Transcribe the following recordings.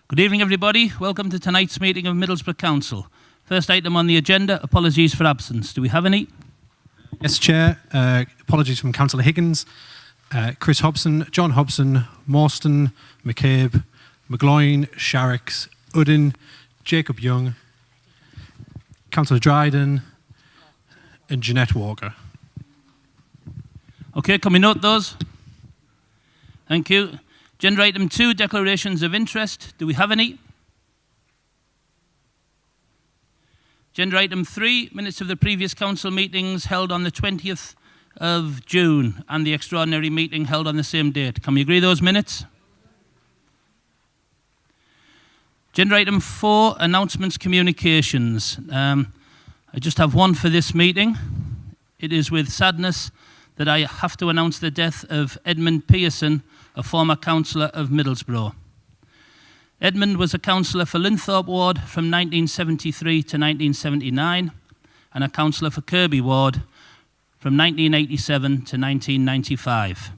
Good evening, everybody. Welcome to tonight's meeting of Middlesbrough Council. First item on the agenda, apologies for absence. Do we have any? Yes, Chair. Apologies from Councillor Higgins, Chris Hobson, John Hobson, Morstan, McCabe, McGloin, Sharrocks, Uddin, Jacob Young, Councillor Dryden, and Jeanette Walker. Okay, can we note those? Thank you. Agenda item 2, declarations of interest. Do we have any? Agenda item 3, minutes of the previous council meetings held on the 20th of June and the extraordinary meeting held on the same date. Can we agree those minutes? Agenda item 4, announcements, communications. I just have one for this meeting. It is with sadness that I have to announce the death of Edmund Pearson, a former councillor of Middlesbrough. Edmund was a councillor for Linthorpe Ward from 1973 to 1979 and a councillor for Kirby Ward from 1987 to 1995.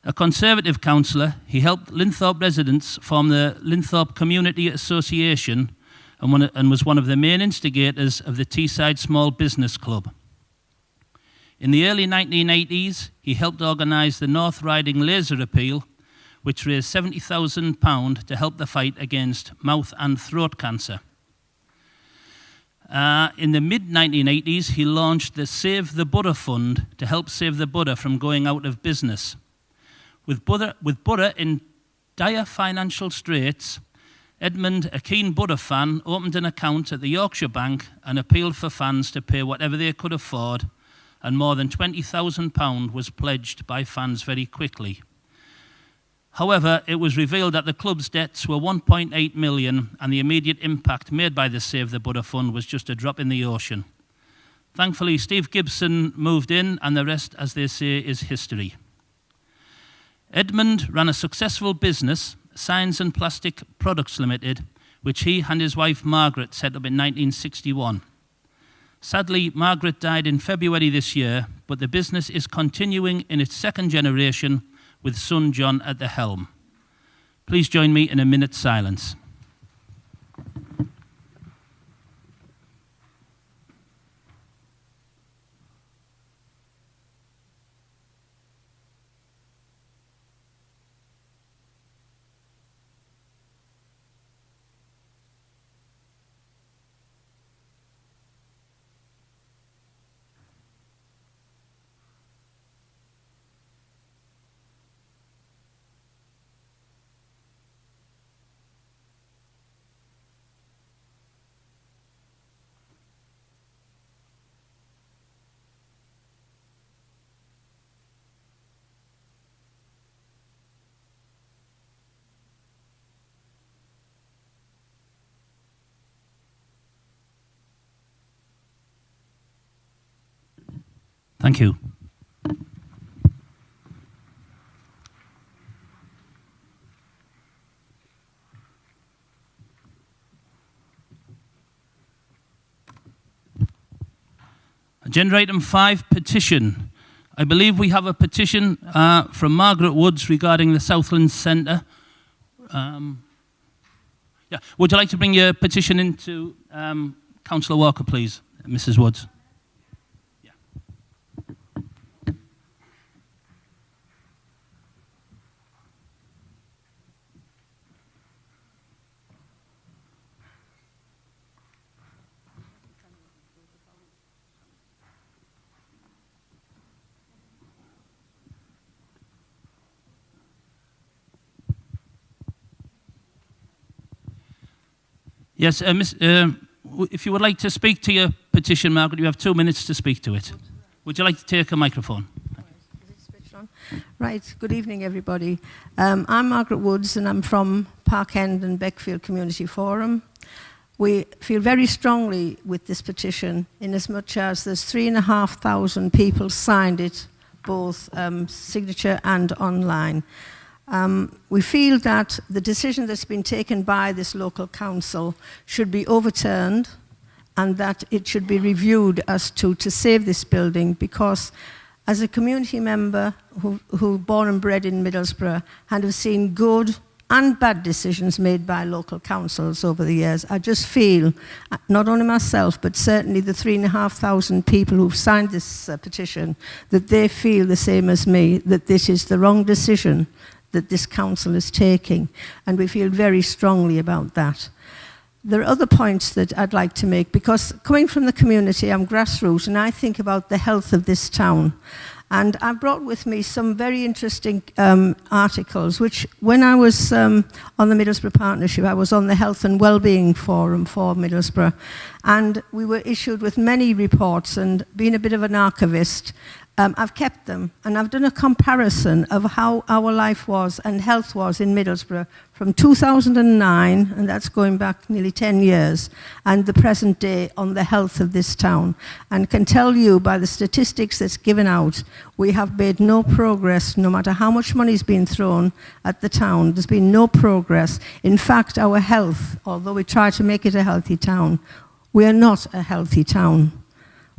A Conservative councillor, he helped Linthorpe residents form the Linthorpe Community Association and was one of the main instigators of the Teesside Small Business Club. In the early 1980s, he helped organise the North Riding Laser Appeal, which raised £70,000 to help the fight against mouth and throat cancer. In the mid-1980s, he launched the Save the Buddha Fund to help save the Buddha from going out of business. With Buddha in dire financial straits, Edmund, a keen Buddha fan, opened an account at the Yorkshire Bank and appealed for fans to pay whatever they could afford, and more than £20,000 was pledged by fans very quickly. However, it was revealed that the club's debts were £1.8 million and the immediate impact made by the Save the Buddha Fund was just a drop in the ocean. Thankfully, Steve Gibson moved in and the rest, as they say, is history. Edmund ran a successful business, Signs and Plastic Products Limited, which he and his wife Margaret set up in 1961. Sadly, Margaret died in February this year, but the business is continuing in its second generation with son John at the helm. Please join me in a minute's silence. Thank you. Agenda item 5, petition. I believe we have a petition from Margaret Woods regarding the Southlands Centre. Would you like to bring your petition into Councillor Walker, please, Mrs. Woods? Yes, if you would like to speak to your petition, Margaret, you have 2 minutes to speak to it. Would you like to take a microphone? Right, good evening, everybody. I'm Margaret Woods, and I'm from Parkend and Beckfield Community Forum. We feel very strongly with this petition, in as much as there's 3,500 people signed it, both signature and online. We feel that the decision that's been taken by this local council should be overturned and that it should be reviewed as to save this building, because as a community member who born and bred in Middlesbrough and have seen good and bad decisions made by local councils over the years. I just feel, not only myself, but certainly the 3,500 people who've signed this petition, that they feel the same as me, that this is the wrong decision that this council is taking. And we feel very strongly about that. There are other points that I'd like to make, because coming from the community, I'm grassroots, and I think about the health of this town. And I've brought with me some very interesting articles, which when I was on the Middlesbrough Partnership, I was on the Health and Wellbeing Forum for Middlesbrough. And we were issued with many reports, and being a bit of an archivist, I've kept them, and I've done a comparison of how our life was and health was in Middlesbrough from 2009, and that's going back nearly 10 years, and the present day on the health of this town. And can tell you by the statistics that's given out, we have made no progress, no matter how much money's been thrown at the town. There's been no progress. In fact, our health, although we try to make it a healthy town, we are not a healthy town.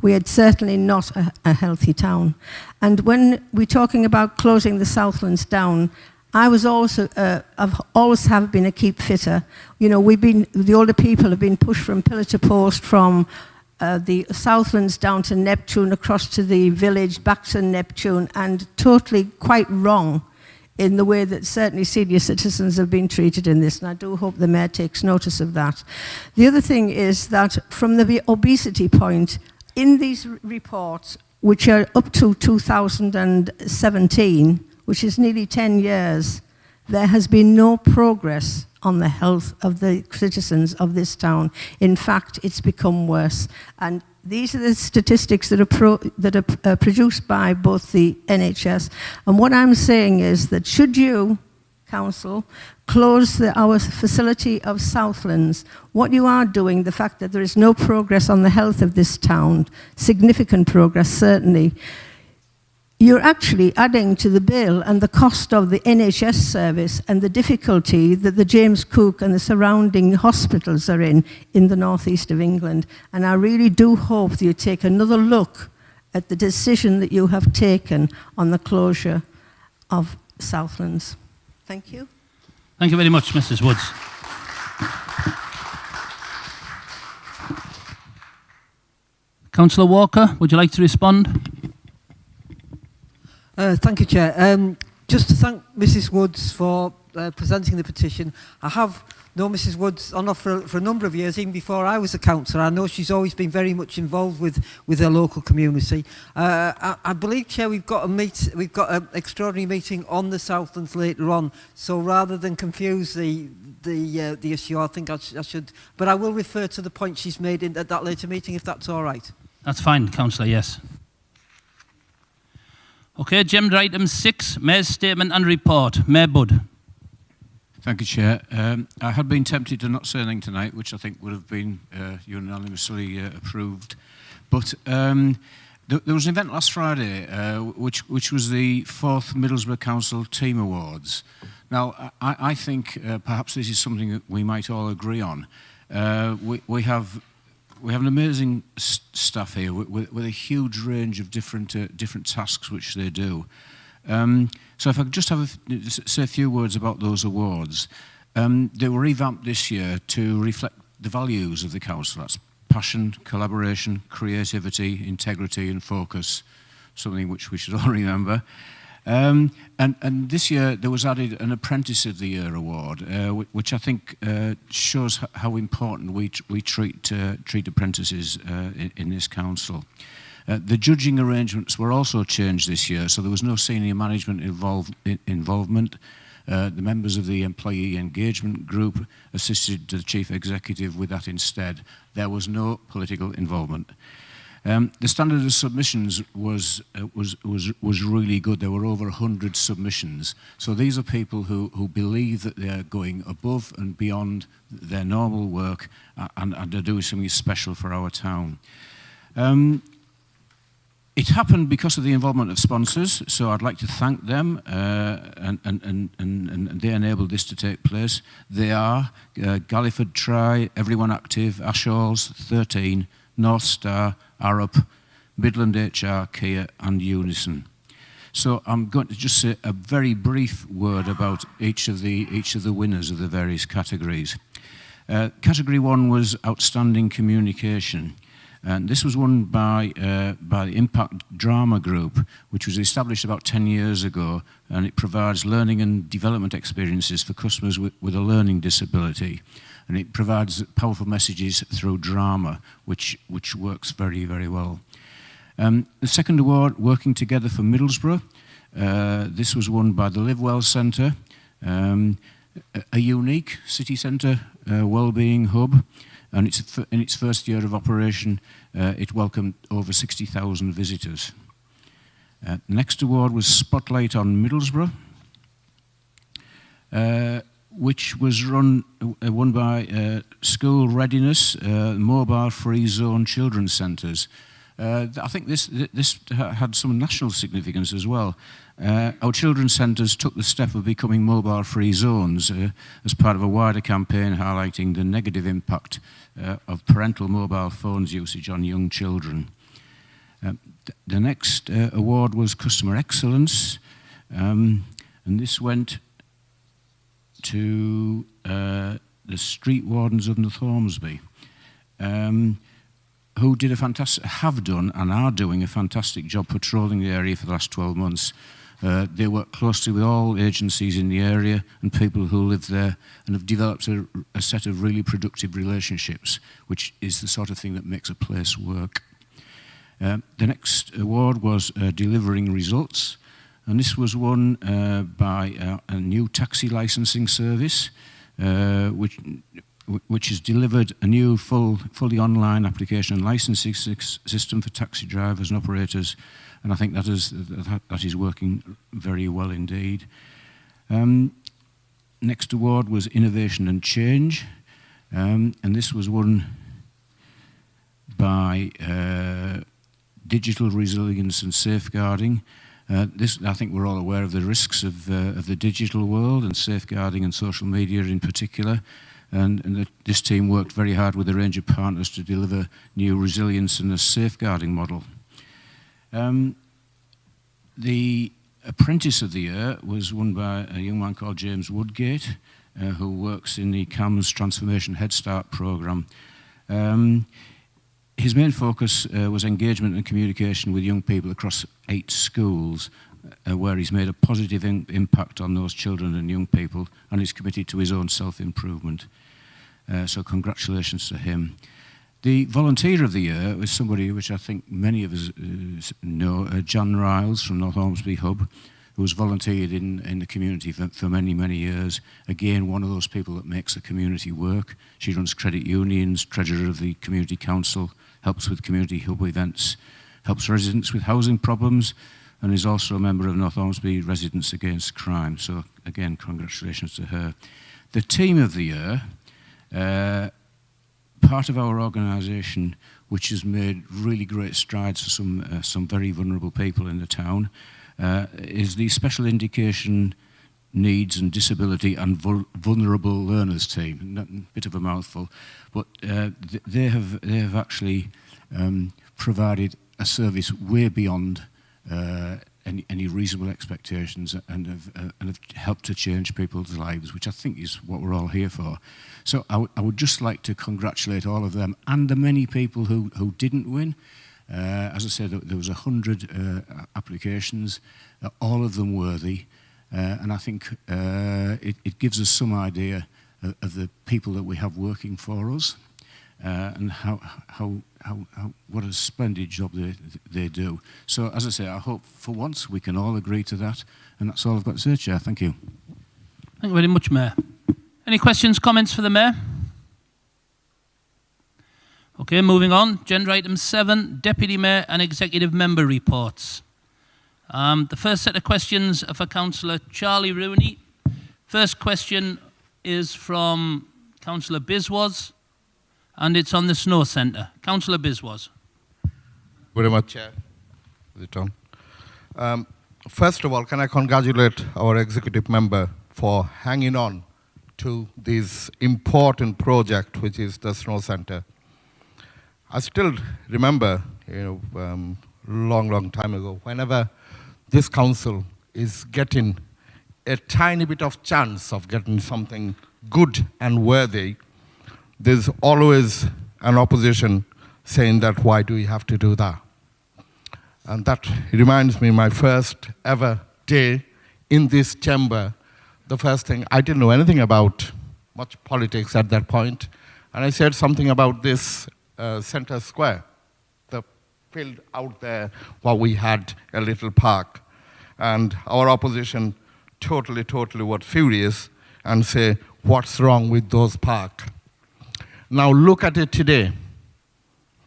We are certainly not a healthy town. And when we're talking about closing the Southlands down, I was also, I've always have been a keep fitter. You know, the older people have been pushed from pillar to post, from the Southlands down to Neptune, across to the village, back to Neptune, and totally quite wrong in the way that certainly senior citizens have been treated in this, and I do hope the Mayor takes notice of that. The other thing is that from the obesity point, in these reports, which are up to 2017, which is nearly 10 years, there has been no progress on the health of the citizens of this town. In fact, it's become worse. And these are the statistics that are produced by both the NHS. And what I'm saying is that should you, Council, close our facility of Southlands, what you are doing, the fact that there is no progress on the health of this town, significant progress certainly, you're actually adding to the bill and the cost of the NHS service and the difficulty that the James Cook and the surrounding hospitals are in the northeast of England. And I really do hope that you take another look at the decision that you have taken on the closure of Southlands. Thank you. Thank you very much, Mrs. Woods. Councillor Walker, would you like to respond? Thank you, Chair. Just to thank Mrs. Woods for presenting the petition. I have known Mrs. Woods on off for a number of years, even before I was a councillor. I know she's always been very much involved with her local community. I believe, Chair, we've got an extraordinary meeting on the Southlands later on. So rather than confuse the issue, I think I should. But I will refer to the point she's made at that later meeting, if that's all right. That's fine, Councillor, yes. Okay, agenda item 6, Mayor's Statement and Report. Mayor Budd. Thank you, Chair. I had been tempted to not say anything tonight, which I think would have been unanimously approved. But there was an event last Friday, which was the 4th Middlesbrough Council Team Awards. Now, I think perhaps this is something that we might all agree on. We have an amazing staff here with a huge range of different tasks which they do. So if I could just say a few words about those awards. They were revamped this year to reflect the values of the council. That's passion, collaboration, creativity, integrity and focus, something which we should all remember. And this year there was added an Apprentice of the Year award, which I think shows how important we treat apprentices in this council. The judging arrangements were also changed this year, so there was no senior management involvement. The members of the employee engagement group assisted the chief executive with that instead. There was no political involvement. The standard of submissions was really good. There were over 100 submissions. So these are people who believe that they're going above and beyond their normal work and are doing something special for our town. It happened because of the involvement of sponsors, so I'd like to thank them, and they enabled this to take place. They are Galliford Try, Everyone Active, Ashall's, 13, North Star, Arup, Midland HR, Kia and Unison. So I'm going to just say a very brief word about each of the winners of the various categories. Category 1 was Outstanding Communication. And this was won by the Impact Drama Group, which was established about 10 years ago, and it provides learning and development experiences for customers with a learning disability. And it provides powerful messages through drama, which works very, very well. The second award, Working Together for Middlesbrough. This was won by the Live Well Centre, a unique city centre wellbeing hub, and in its first year of operation, it welcomed over 60,000 visitors. The next award was Spotlight on Middlesbrough, which was won by School Readiness, Mobile Free Zone Children's Centres. I think this had some national significance as well. Our children's centres took the step of becoming mobile-free zones as part of a wider campaign highlighting the negative impact of parental mobile phones usage on young children. The next award was Customer Excellence, and this went to the Street Wardens of North Ormsby, who have done and are doing a fantastic job patrolling the area for the last 12 months. They work closely with all agencies in the area and people who live there, and have developed a set of really productive relationships, which is the sort of thing that makes a place work. The next award was Delivering Results, and this was won by a new taxi licensing service, which has delivered a new fully online application and licensing system for taxi drivers and operators, and I think that is working very well indeed. Next award was Innovation and Change, and this was won by Digital Resilience and Safeguarding. I think we're all aware of the risks of the digital world, and safeguarding and social media in particular. And this team worked very hard with a range of partners to deliver new resilience and a safeguarding model. The Apprentice of the Year was won by a young man called James Woodgate, who works in the CAMS Transformation Head Start programme. His main focus was engagement and communication with young people across 8 schools, where he's made a positive impact on those children and young people, and is committed to his own self-improvement. So congratulations to him. The Volunteer of the Year was somebody which I think many of us know, Jan Riles from North Ormsby Hub, who has volunteered in the community for many, many years. Again, one of those people that makes the community work. She runs credit unions, treasurer of the Community Council, helps with community hub events, helps residents with housing problems, and is also a member of North Ormsby Residents Against Crime. So again, congratulations to her. The Team of the Year, part of our organisation which has made really great strides for some very vulnerable people in the town, is the Special Indication Needs and Disability and Vulnerable Learners Team. A bit of a mouthful, but they have actually provided a service way beyond any reasonable expectations, and have helped to change people's lives, which I think is what we're all here for. So I would just like to congratulate all of them and the many people who didn't win. As I said, there was 100 applications, all of them worthy, and I think it gives us some idea of the people that we have working for us, and what a splendid job they do. So, as I say, I hope for once we can all agree to that, and that's all I've got to say, Chair. Thank you. Thank you very much, Mayor. Any questions, comments for the Mayor? Okay, moving on. Agenda item 7, Deputy Mayor and Executive Member Reports. The first set of questions are for Councillor Charlie Rooney. First question is from Councillor Biswas, and it's on the Snow Centre. Councillor Biswas. Very much, Chair. Is it on? First of all, can I congratulate our executive member for hanging on to this important project, which is the Snow Centre. I still remember, long time ago, whenever this council is getting a tiny bit of chance of getting something good and worthy, there's always an opposition saying that why do we have to do that? And that reminds me my first ever day in this chamber. The first thing, I didn't know anything about much politics at that point, and I said something about this Centre Square, the field out there where we had a little park. And our opposition totally was furious and say, what's wrong with those parks? Now look at it today.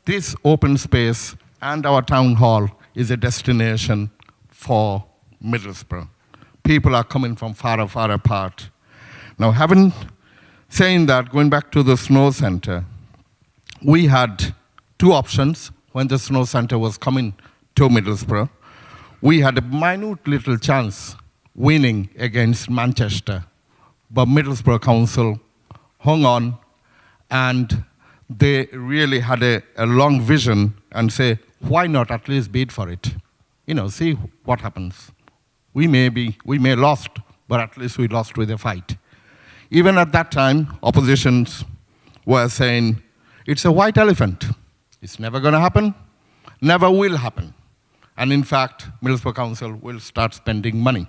This open space and our town hall is a destination for Middlesbrough. People are coming from far apart. Now saying that, going back to the snow centre, we had two options when the snow centre was coming to Middlesbrough. We had a minute little chance winning against Manchester, but Middlesbrough Council hung on, and they really had a long vision and say, why not at least bid for it? See what happens. We may lost, but at least we lost with a fight. Even at that time, oppositions were saying, it's a white elephant. It's never going to happen, never will happen. And in fact, Middlesbrough Council will start spending money.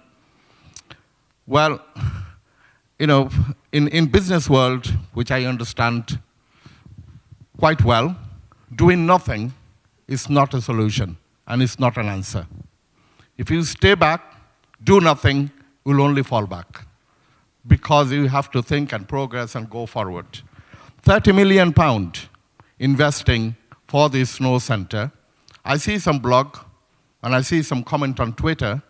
Well, in business world, which I understand quite well, doing nothing is not a solution, and it's not an answer. If you stay back, do nothing, you'll only fall back, because you have to think and progress and go forward. £30 million investing for this snow centre. I see some blog, and I see some comment on Twitter.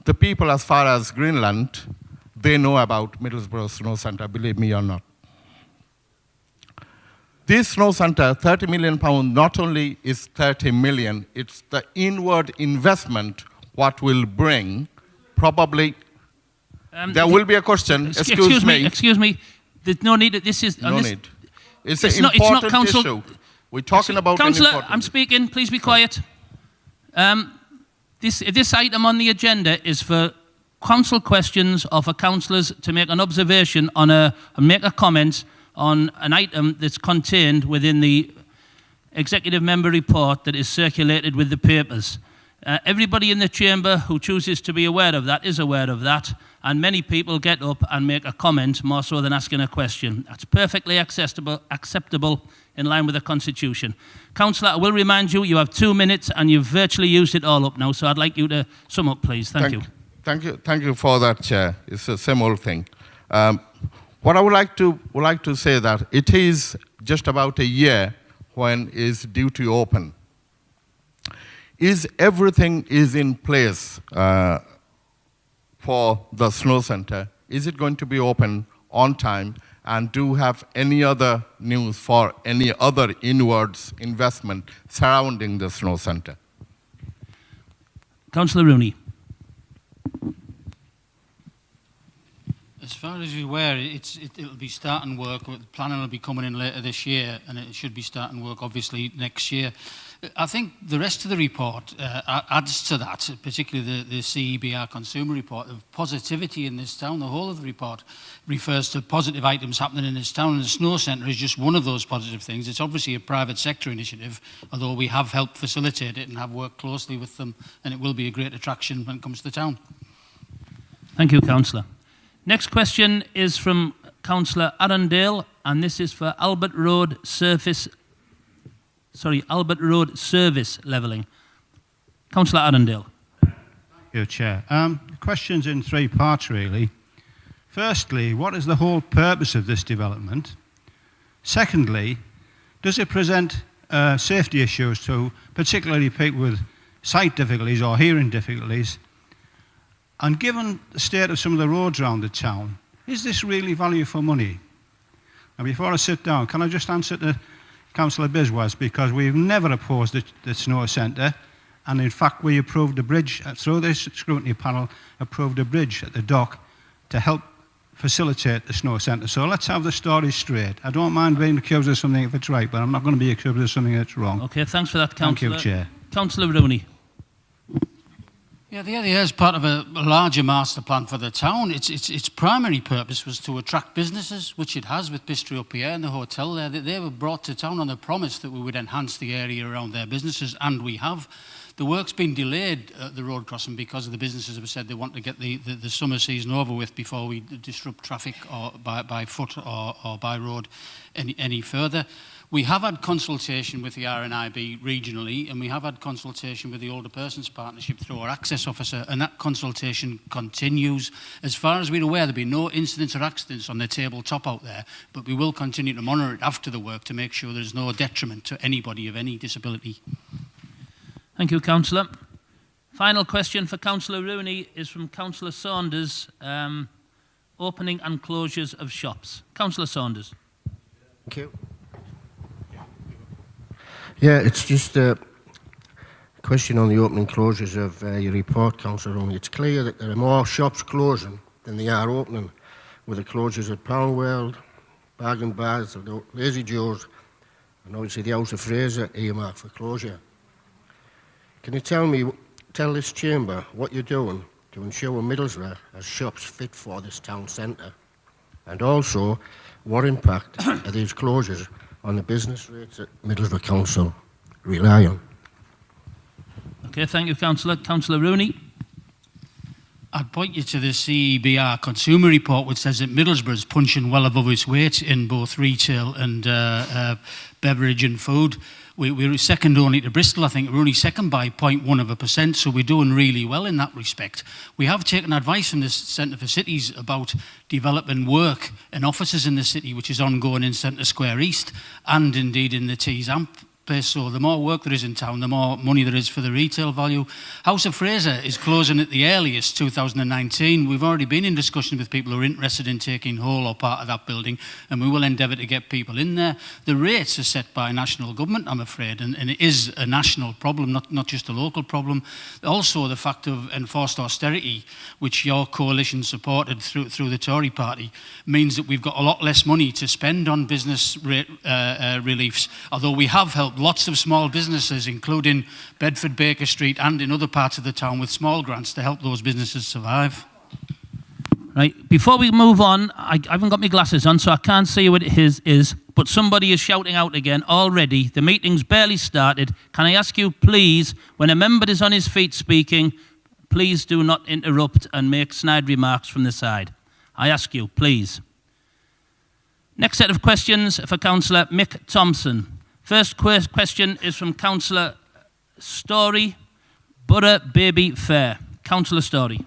The people as far as Greenland, they know about Middlesbrough Snow Centre, believe me or not. This snow centre, £30 million, not only is 30 million, it's the inward investment what will bring probably. There will be a question. Excuse me. There's no need. This is no need. It's an important issue. We're talking about. Councillor, I'm speaking. Please be quiet. This item on the agenda is for council questions or for councillors to make an observation on and make a comment on an item that's contained within the executive member report that is circulated with the papers. Everybody in the chamber who chooses to be aware of that is aware of that, and many people get up and make a comment more so than asking a question. That's perfectly acceptable in line with the Constitution. Councillor, I will remind you, you have 2 minutes and you've virtually used it all up now, so I'd like you to sum up, please. Thank you. Thank you for that, Chair. It's the same old thing. What I would like to say that it is just about a year when is due to open. Is everything is in place for the snow centre? Is it going to be open on time? And do you have any other news for any other inwards investment surrounding the snow centre? Councillor Rooney. As far as you're aware, it'll be starting work. The planning will be coming in later this year, and it should be starting work obviously next year. I think the rest of the report adds to that, particularly the Cbr Consumer Report, of positivity in this town. The whole of the report refers to positive items happening in this town, and the Snow Centre is just one of those positive things. It's obviously a private sector initiative, although we have helped facilitate it and have worked closely with them, and it will be a great attraction when it comes to the town. Thank you, Councillor. Next question is from Councillor Arundale, and this is for Albert Road Service levelling. Councillor Arundale. Thank you, Chair. The question's in 3 parts, really. Firstly, what is the whole purpose of this development? Secondly, does it present safety issues to particularly people with sight difficulties or hearing difficulties? And given the state of some of the roads around the town, is this really value for money? Now, before I sit down, can I just answer to Councillor Biswas, because we've never opposed the Snow Centre, and in fact we approved a bridge, through this scrutiny panel, approved a bridge at the dock to help facilitate the Snow Centre. So let's have the story straight. I don't mind being accused of something if it's right, but I'm not going to be accused of something that's wrong. Okay, thanks for that, Councillor. Thank you, Chair. Councillor Rooney. Yeah, the area is part of a larger master plan for the town. Its primary purpose was to attract businesses, which it has with Bistro Up Here and the hotel there. They were brought to town on the promise that we would enhance the area around their businesses, and we have. The work's been delayed at the road crossing because of the businesses have said they want to get the summer season over with before we disrupt traffic or by foot or by road any further. We have had consultation with the RNIB regionally, and we have had consultation with the Older Persons Partnership through our access officer, and that consultation continues. As far as we're aware, there'll be no incidents or accidents on the tabletop out there, but we will continue to monitor it after the work to make sure there's no detriment to anybody of any disability. Thank you, Councillor. Final question for Councillor Rooney is from Councillor Saunders, opening and closures of shops. Councillor Saunders. Thank you. Yeah, it's just a question on the opening closures of your report, Councillor Rooney. It's clear that there are more shops closing than they are opening, with the closures at Pound World, Bargain Bars, Lazy Joe's, and obviously the House of Fraser earmarked for closure. Can you tell this chamber what you're doing to ensure Middlesbrough has shops fit for this town centre? And also, what impact are these closures on the business rates that Middlesbrough Council rely on? Okay, thank you, Councillor. Councillor Rooney. I'd point you to the Cbr Consumer Report, which says that Middlesbrough is punching well above its weight in both retail and beverage and food. We're second only to Bristol, I think. We're only second by 0.1%, so we're doing really well in that respect. We have taken advice from the Centre for Cities about developing work and offices in the city, which is ongoing in Centre Square East and indeed in the Tees Amp. So the more work there is in town, the more money there is for the retail value. House of Fraser is closing at the earliest, 2019. We've already been in discussion with people who are interested in taking whole or part of that building, and we will endeavour to get people in there. The rates are set by national government, I'm afraid, and it is a national problem, not just a local problem. Also, the fact of enforced austerity, which your coalition supported through the Tory party, means that we've got a lot less money to spend on business rate reliefs, although we have helped lots of small businesses, including Bedford Baker Street and in other parts of the town, with small grants to help those businesses survive. Right, before we move on, I haven't got my glasses on, so I can't see what it is, but somebody is shouting out again already. The meeting's barely started. Can I ask you, please, when a member is on his feet speaking, please do not interrupt and make snide remarks from the side. I ask you, please. Next set of questions for Councillor Mick Thompson. First question is from Councillor Story, Borough Baby Fair. Councillor Story.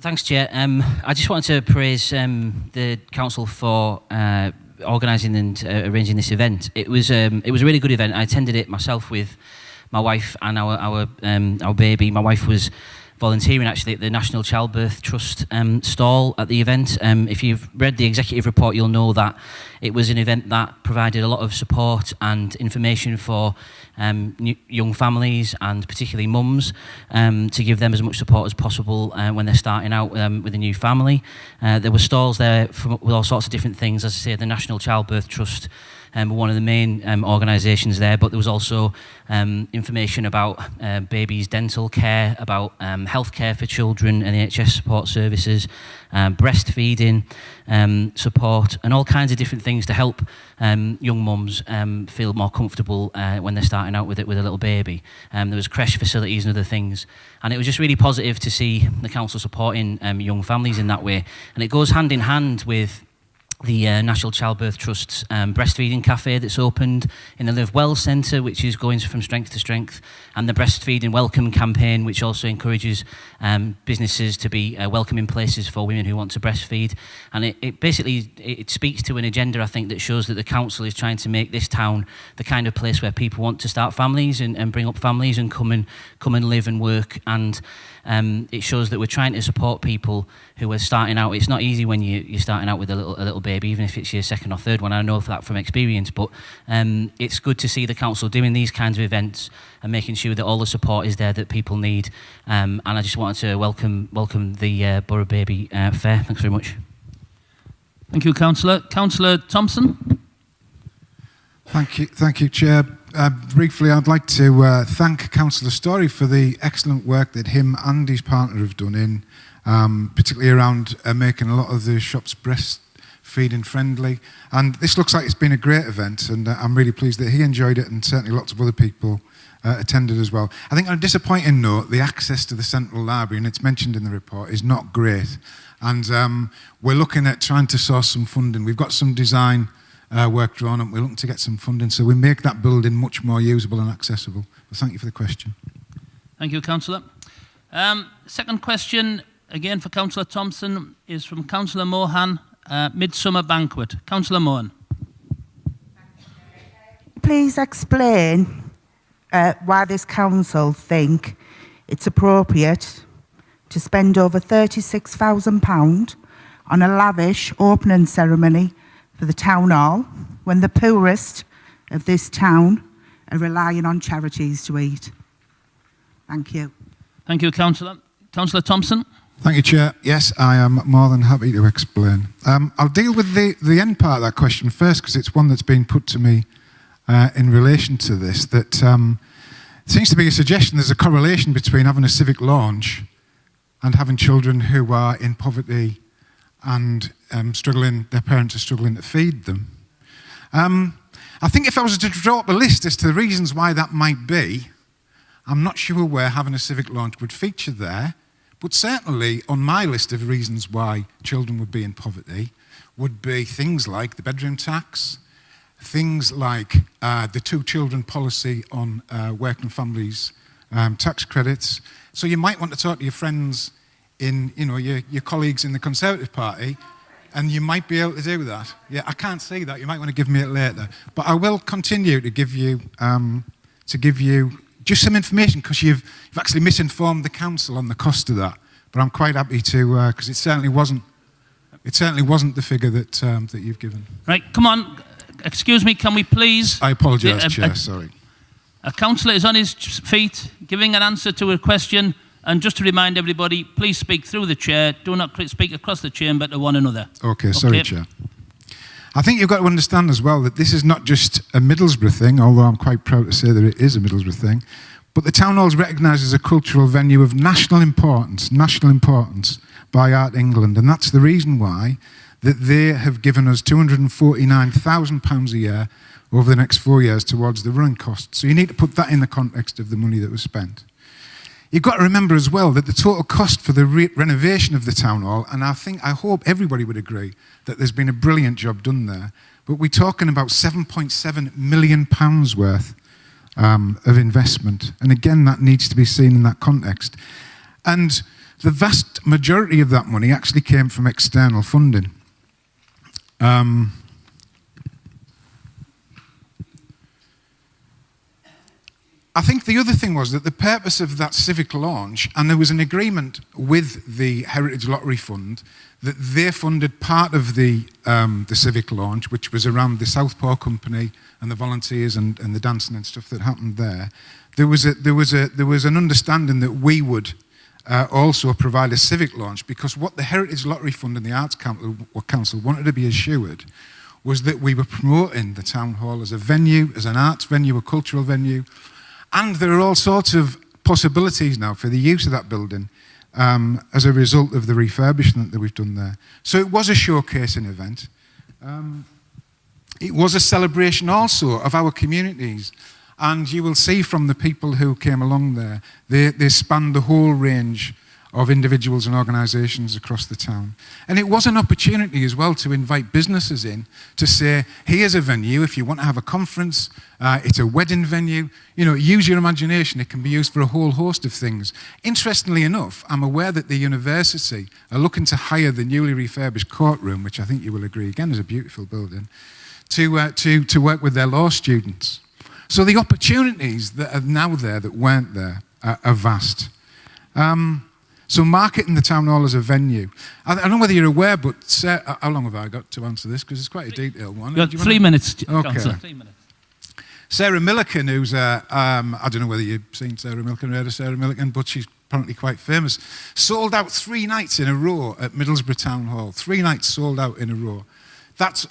Thanks, Chair. I just wanted to praise the council for organising and arranging this event. It was a really good event. I attended it myself with my wife and our baby. My wife was volunteering actually at the National Childbirth Trust stall at the event. If you've read the executive report, you'll know that it was an event that provided a lot of support and information for young families and particularly mums to give them as much support as possible when they're starting out with a new family. There were stalls there with all sorts of different things. As I say, the National Childbirth Trust one of the main organisations there, but there was also information about babies' dental care, about healthcare for children, NHS support services, breastfeeding support, and all kinds of different things to help young mums feel more comfortable when they're starting out with a little baby. There was creche facilities and other things, and it was just really positive to see the council supporting young families in that way. And it goes hand in hand with the National Childbirth Trust's breastfeeding cafe that's opened in the Live Well Centre, which is going from strength to strength, and the Breastfeeding Welcome campaign, which also encourages businesses to be welcoming places for women who want to breastfeed. And it basically speaks to an agenda, I think, that shows that the council is trying to make this town the kind of place where people want to start families and bring up families and come and live and work. And it shows that we're trying to support people who are starting out. It's not easy when you're starting out with a little baby, even if it's your second or third one. I know that from experience, but it's good to see the council doing these kinds of events and making sure that all the support is there that people need. And I just wanted to welcome the Borough Baby Fair. Thanks very much. Thank you, Councillor. Councillor Thompson. Thank you, Chair. Briefly, I'd like to thank Councillor Story for the excellent work that him and his partner have done in, particularly around making a lot of the shops breastfeeding friendly. And this looks like it's been a great event, and I'm really pleased that he enjoyed it, and certainly lots of other people attended as well. I think on a disappointing note, the access to the Central Library, and it's mentioned in the report, is not great. And we're looking at trying to source some funding. We've got some design work drawn up. We're looking to get some funding so we make that building much more usable and accessible. Well, thank you for the question. Thank you, Councillor. Second question, again for Councillor Thompson, is from Councillor Mohan, Midsummer Banquet. Councillor Mohan. Please explain why this council think it's appropriate to spend over £36,000 on a lavish opening ceremony for the town hall when the poorest of this town are relying on charities to eat. Thank you. Thank you, Councillor. Councillor Thompson. Thank you, Chair. Yes, I am more than happy to explain. I'll deal with the end part of that question first, because it's one that's been put to me in relation to this, that seems to be a suggestion there's a correlation between having a civic launch and having children who are in poverty and their parents are struggling to feed them. I think if I was to draw up a list as to the reasons why that might be, I'm not sure where having a civic launch would feature there, but certainly on my list of reasons why children would be in poverty would be things like the bedroom tax, things like the two children policy on working families tax credits. So you might want to talk to your friends your colleagues in the Conservative Party, and you might be able to do that. Yeah, I can't see that. You might want to give me it later. But I will continue to give you just some information, because you've actually misinformed the council on the cost of that. But I'm quite happy to, because it certainly wasn't the figure that you've given. Right, come on. Excuse me, can we please... I apologise, Chair, sorry. A councillor is on his feet, giving an answer to a question, and just to remind everybody, please speak through the chair. Do not speak across the chamber to one another. Okay, sorry, Chair. I think you've got to understand as well that this is not just a Middlesbrough thing, although I'm quite proud to say that it is a Middlesbrough thing, but the town hall is recognised as a cultural venue of national importance by Art England, and that's the reason why that they have given us £249,000 a year over the next 4 years towards the running costs. So you need to put that in the context of the money that was spent. You've got to remember as well that the total cost for the renovation of the town hall, and I hope everybody would agree that there's been a brilliant job done there, but we're talking about £7.7 million worth of investment. And again, that needs to be seen in that context. And the vast majority of that money actually came from external funding. I think the other thing was that the purpose of that civic launch, and there was an agreement with the Heritage Lottery Fund that they funded part of the civic launch, which was around the Southpaw Company and the volunteers and the dancing and stuff that happened there. There was an understanding that we would also provide a civic launch, because what the Heritage Lottery Fund and the Arts Council wanted to be assured was that we were promoting the town hall as a venue, as an arts venue, a cultural venue. And there are all sorts of possibilities now for the use of that building as a result of the refurbishment that we've done there. So it was a showcasing event. It was a celebration also of our communities. And you will see from the people who came along there, they spanned the whole range of individuals and organisations across the town. And it was an opportunity as well to invite businesses in to say, here's a venue, if you want to have a conference, it's a wedding venue, use your imagination, it can be used for a whole host of things. Interestingly enough, I'm aware that the university are looking to hire the newly refurbished courtroom, which I think you will agree, again, is a beautiful building, to work with their law students. So the opportunities that are now there that weren't there are vast. So marketing the town hall as a venue. I don't know whether you're aware, but Sarah, how long have I got to answer this? Because it's quite a detailed one. You've got 3 minutes, Okay. Councillor. 3 minutes. Sarah Milliken, who's, I don't know whether you've seen Sarah Milliken or heard of Sarah Milliken, but she's apparently quite famous, sold out 3 nights in a row at Middlesbrough Town Hall. 3 nights sold out in a row. That's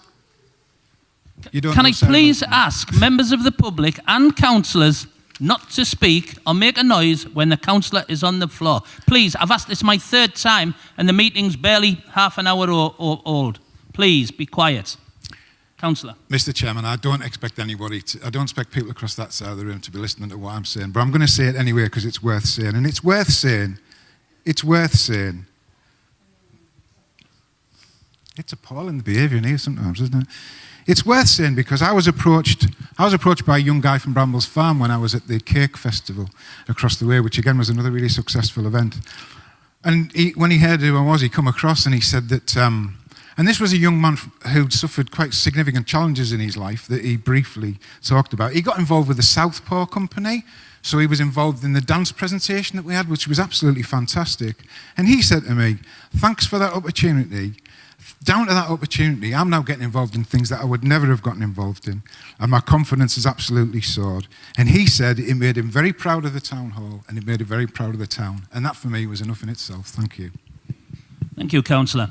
You don't Can know I Sarah please Milton. ask members of the public and councillors not to speak or make a noise when the councillor is on the floor? Please, I've asked this my 3rd time and the meeting's barely half an hour old. Please, be quiet. Councillor. Mr. Chairman, I don't expect people across that side of the room to be listening to what I'm saying, but I'm going to say it anyway because it's worth saying. And it's worth saying. It's appalling the behaviour in here sometimes, isn't it? It's worth saying because I was approached by a young guy from Brambles Farm when I was at the Cake Festival across the way, which again was another really successful event. And when he heard who I was, he come across and he said that, and this was a young man who'd suffered quite significant challenges in his life that he briefly talked about. He got involved with the Southpaw Company, so he was involved in the dance presentation that we had, which was absolutely fantastic. And he said to me, thanks for that opportunity. Down to that opportunity, I'm now getting involved in things that I would never have gotten involved in. And my confidence has absolutely soared. And he said it made him very proud of the town hall and it made him very proud of the town. And that for me was enough in itself. Thank you. Thank you, Councillor.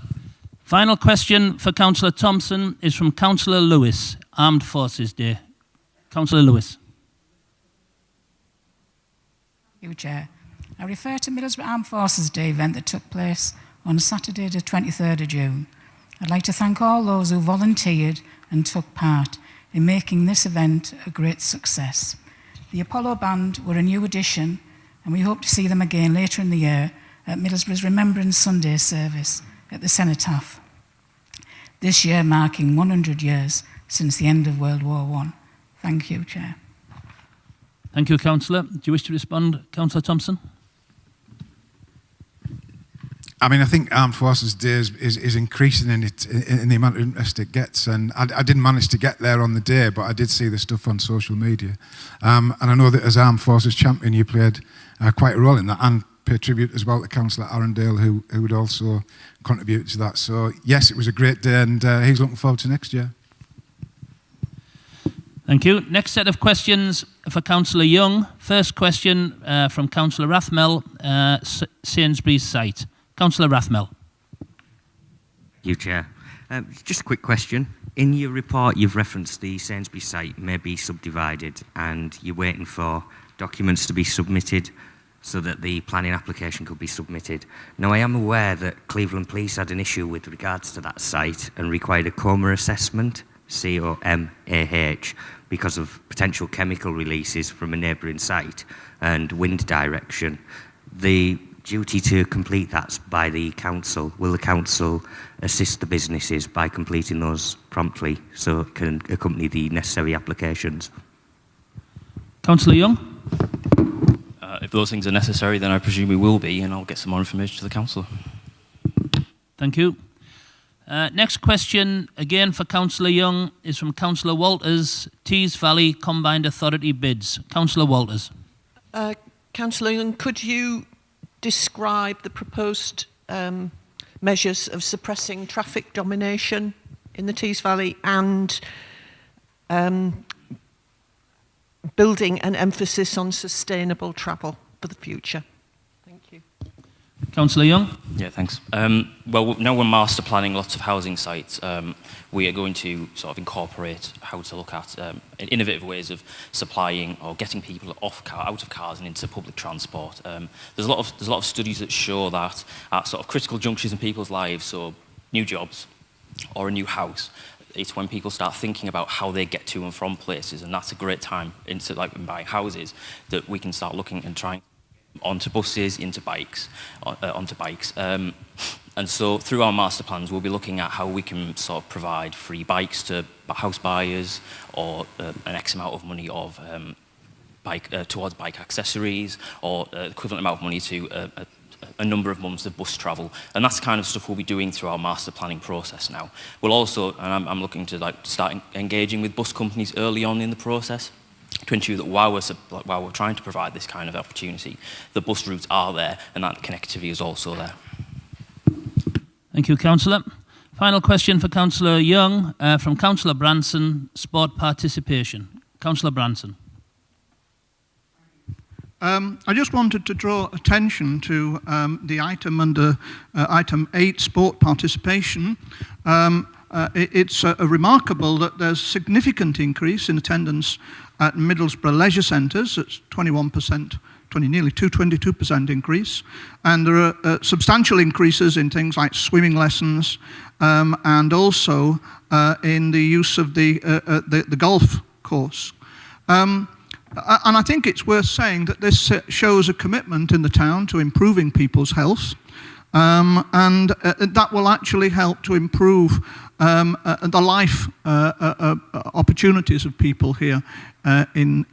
Final question for Councillor Thompson is from Councillor Lewis, Armed Forces Day. Councillor Lewis. Thank you, Chair. I refer to Middlesbrough Armed Forces Day event that took place on Saturday the 23rd of June. I'd like to thank all those who volunteered and took part in making this event a great success. The Apollo Band were a new addition and we hope to see them again later in the year at Middlesbrough's Remembrance Sunday service at the Cenotaph, this year marking 100 years since the end of World War I. Thank you, Chair. Thank you, Councillor. Do you wish to respond, Councillor Thompson? I mean, I think Armed Forces Day is increasing in the amount of interest it gets. And I didn't manage to get there on the day, but I did see the stuff on social media. And I know that as Armed Forces champion, you played quite a role in that, and pay tribute as well to Councillor Arundale, who would also contribute to that. So, yes, it was a great day, and he's looking forward to next year. Thank you. Next set of questions for Councillor Young. First question from Councillor Rathmell, Sainsbury's site. Councillor Rathmell. Thank you, Chair. Just a quick question. In your report, you've referenced the Sainsbury's site may be subdivided and you're waiting for documents to be submitted so that the planning application could be submitted. Now, I am aware that Cleveland Police had an issue with regards to that site and required a coma assessment, COMAH, because of potential chemical releases from a neighbouring site and wind direction. The duty to complete that's by the council. Will the council assist the businesses by completing those promptly so it can accompany the necessary applications? Councillor Young. If those things are necessary, then I presume we will be, and I'll get some more information to the council. Thank you. Next question, again for Councillor Young, is from Councillor Walters, Tees Valley Combined Authority bids. Councillor Walters. Councillor Young, could you describe the proposed measures of suppressing traffic domination in the Tees Valley and building an emphasis on sustainable travel for the future? Thank you. Councillor Young. Yeah, thanks. Well, now we're master planning lots of housing sites. We are going to sort of incorporate how to look at innovative ways of supplying or getting people out of cars and into public transport. There's a lot of studies that show that at sort of critical junctures in people's lives, so new jobs or a new house, it's when people start thinking about how they get to and from places, and that's a great time into like buying houses that we can start looking and trying onto buses, onto bikes. And so through our master plans, we'll be looking at how we can sort of provide free bikes to house buyers or an X amount of money of towards bike accessories or equivalent amount of money to a number of months of bus travel. And that's the kind of stuff we'll be doing through our master planning process now. We'll also, and I'm looking to start engaging with bus companies early on in the process to ensure that while we're trying to provide this kind of opportunity, the bus routes are there and that connectivity is also there. Thank you, Councillor. Final question for Councillor Young from Councillor Branson, Sport Participation. Councillor Branson. I just wanted to draw attention to the item under item 8, sport participation. it's remarkable that there's significant increase in attendance at Middlesbrough leisure centres. It's 21%, nearly 22% increase. And there are substantial increases in things like swimming lessons and also in the use of the golf course. And I think it's worth saying that this shows a commitment in the town to improving people's health, and that will actually help to improve the life opportunities of people here in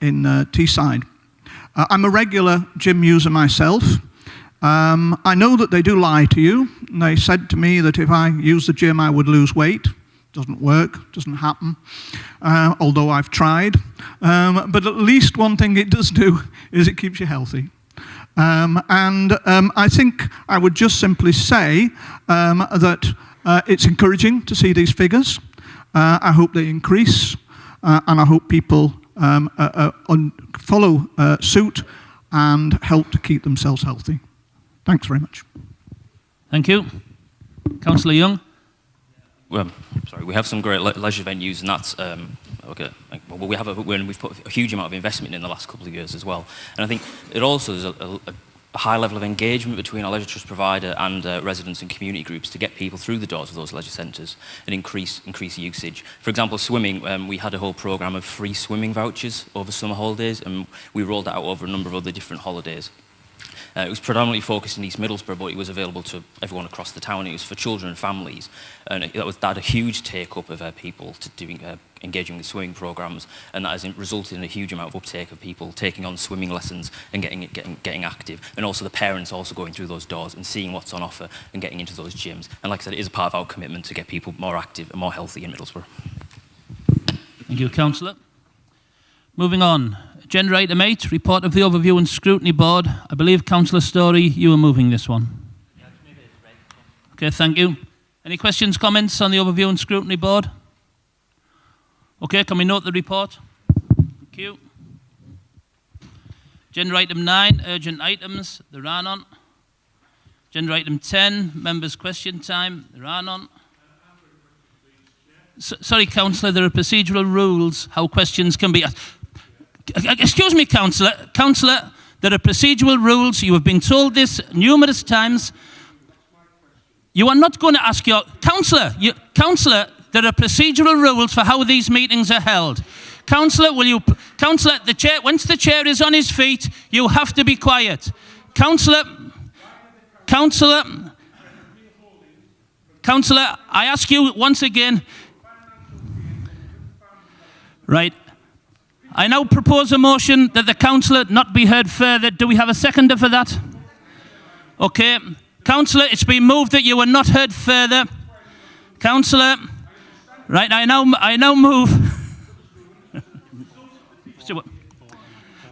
Teesside. I'm a regular gym user myself. I know that they do lie to you. They said to me that if I use the gym I would lose weight. Doesn't work, doesn't happen, although I've tried. But at least one thing it does do is it keeps you healthy. I think I would just simply say that it's encouraging to see these figures. I hope they increase, and I hope people follow suit and help to keep themselves healthy. Thanks very much. Thank you. Councillor Young. Well, sorry, we have some great leisure venues, and that's okay. Well, we've put a huge amount of investment in the last couple of years as well, and I think it also is a high level of engagement between our leisure trust provider and residents and community groups to get people through the doors of those leisure centres and increase usage. For example, swimming, we had a whole programme of free swimming vouchers over summer holidays, and we rolled that out over a number of other different holidays. It was predominantly focused in East Middlesbrough, but it was available to everyone across the town. It was for children and families, and that had a huge take-up of people to doing engaging with swimming programmes, and that has resulted in a huge amount of uptake of people taking on swimming lessons and getting active, and also the parents also going through those doors and seeing what's on offer and getting into those gyms. And like I said, it is a part of our commitment to get people more active and more healthy in Middlesbrough. Thank you, Councillor. Moving on. Agenda item 8, report of the Overview and Scrutiny Board. I believe, Councillor Story, you are moving this one. Okay, thank you. Any questions, comments on the Overview and Scrutiny Board? Okay, can we note the report? Thank you. Agenda item 9, urgent items. There are none. Agenda item 10, members' question time. There are none. Sorry, Councillor, there are procedural rules how questions can be asked. Excuse me, Councillor. Councillor, there are procedural rules. You have been told this numerous times. You are not going to ask your... Councillor, there are procedural rules for how these meetings are held. Councillor, Councillor, the chair, once the chair is on his feet, you have to be quiet. Councillor, I ask you once again... Right. I now propose a motion that the councillor not be heard further. Do we have a seconder for that? Okay. Councillor, it's been moved that you were not heard further. Councillor, right, I now move.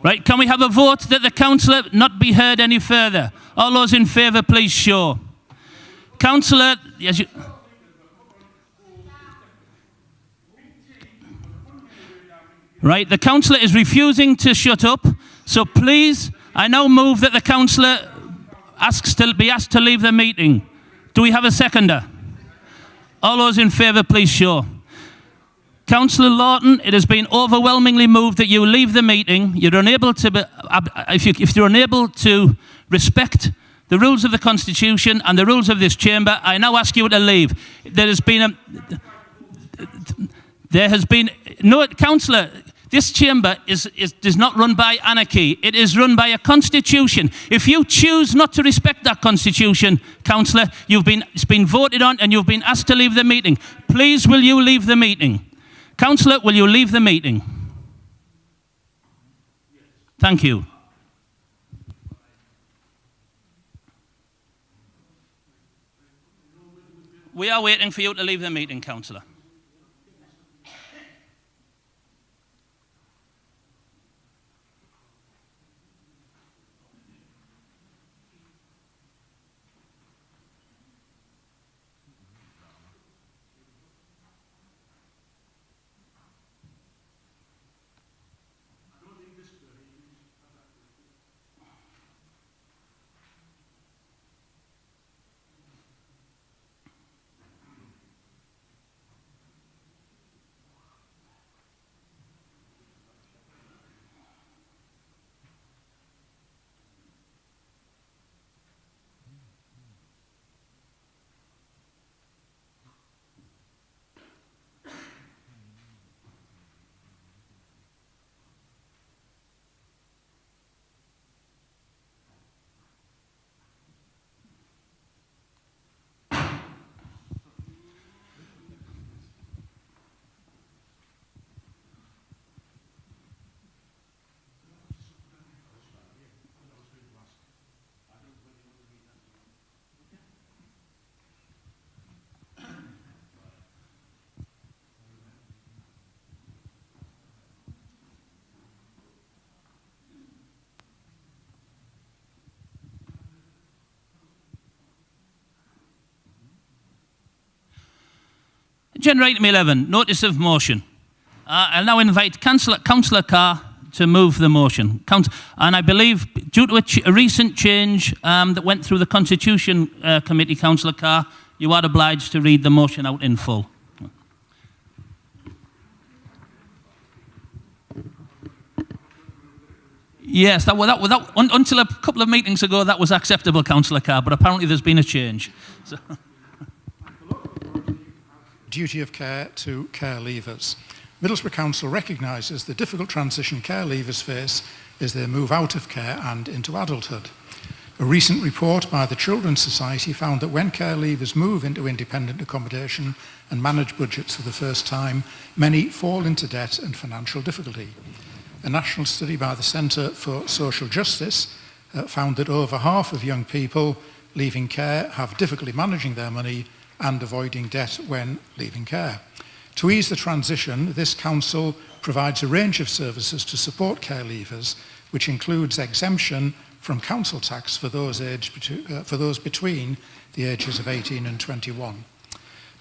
Right, can we have a vote that the councillor not be heard any further? All those in favour, please show. Councillor, yes, you... Right, the councillor is refusing to shut up, so please, I now move that the councillor be asked to leave the meeting. Do we have a seconder? All those in favour, please show. Councillor Lawton, it has been overwhelmingly moved that you leave the meeting. You're unable to, if you're unable to respect the rules of the Constitution and the rules of this chamber, I now ask you to leave. There has been no, Councillor. This chamber is not run by anarchy. It is run by a constitution. If you choose not to respect that constitution, councillor, it's been voted on and you've been asked to leave the meeting. Please, will you leave the meeting? Councillor, will you leave the meeting? Thank you. We are waiting for you to leave the meeting, councillor. Agenda item 11, notice of motion. I'll now invite Councillor Carr to move the motion. And I believe, due to a recent change that went through the Constitution Committee, Councillor Carr, you are obliged to read the motion out in full. Yes, until a couple of meetings ago, that was acceptable, Councillor Carr, but apparently there's been a change. So. Duty of care to care leavers. Middlesbrough Council recognises the difficult transition care leavers face as they move out of care and into adulthood. A recent report by the Children's Society found that when care leavers move into independent accommodation and manage budgets for the first time, many fall into debt and financial difficulty. A national study by the Censure for Social Justice found that over half of young people leaving care have difficulty managing their money and avoiding debt when leaving care. To ease the transition, this council provides a range of services to support care leavers, which includes exemption from council tax for those between the ages of 18 and 21.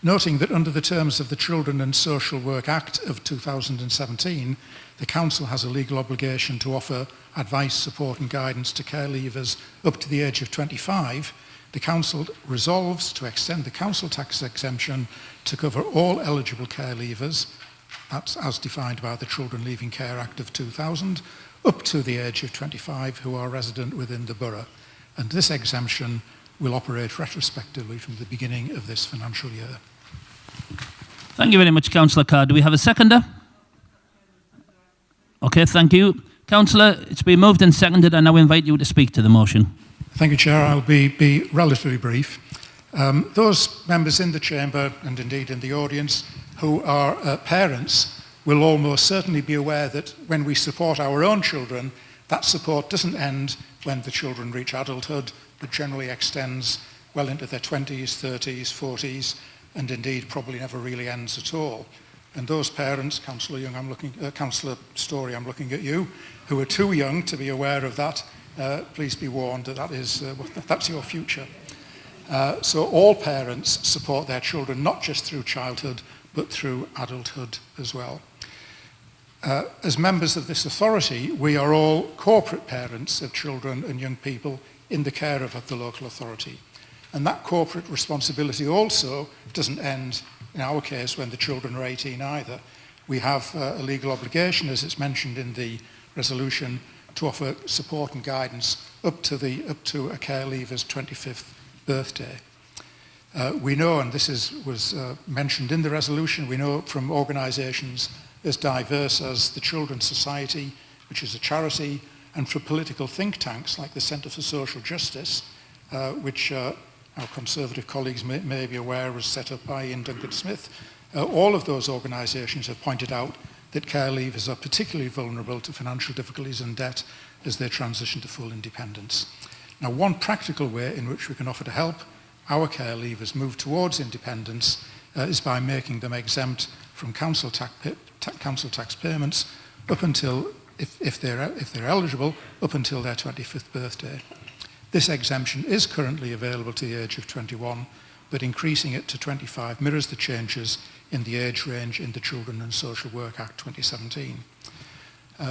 Noting that under the terms of the Children and Social Work Act of 2017, the Council has a legal obligation to offer advice, support and guidance to care leavers up to the age of 25, the Council resolves to extend the council tax exemption to cover all eligible care leavers, that's as defined by the Children Leaving Care Act of 2000, up to the age of 25 who are resident within the borough. And this exemption will operate retrospectively from the beginning of this financial year. Thank you very much, Councillor Carr. Do we have a seconder? Okay, thank you. Councillor, it's been moved and seconded. I now invite you to speak to the motion. Thank you, Chair. I'll be relatively brief. Those members in the chamber and indeed in the audience who are parents will almost certainly be aware that when we support our own children, that support doesn't end when the children reach adulthood, but generally extends well into their 20s, 30s, 40s, and indeed probably never really ends at all. And those parents, Councillor Young, Councillor Story, I'm looking at you, who are too young to be aware of that, please be warned that that's your future. So all parents support their children, not just through childhood, but through adulthood as well. As members of this authority, we are all corporate parents of children and young people in the care of the local authority. And that corporate responsibility also doesn't end, in our case, when the children are 18 either. We have a legal obligation, as it's mentioned in the resolution, to offer support and guidance up to a care leaver's 25th birthday. We know, and this was mentioned in the resolution, we know from organisations as diverse as the Children's Society, which is a charity, and from political think tanks like the Centre for Social Justice, which our Conservative colleagues may be aware was set up by Ian Duncan Smith. All of those organisations have pointed out that care leavers are particularly vulnerable to financial difficulties and debt as they transition to full independence. Now, one practical way in which we can offer to help our care leavers move towards independence is by making them exempt from council tax payments up until, if they're eligible, up until their 25th birthday. This exemption is currently available to the age of 21, but increasing it to 25 mirrors the changes in the age range in the Children and Social Work Act 2017.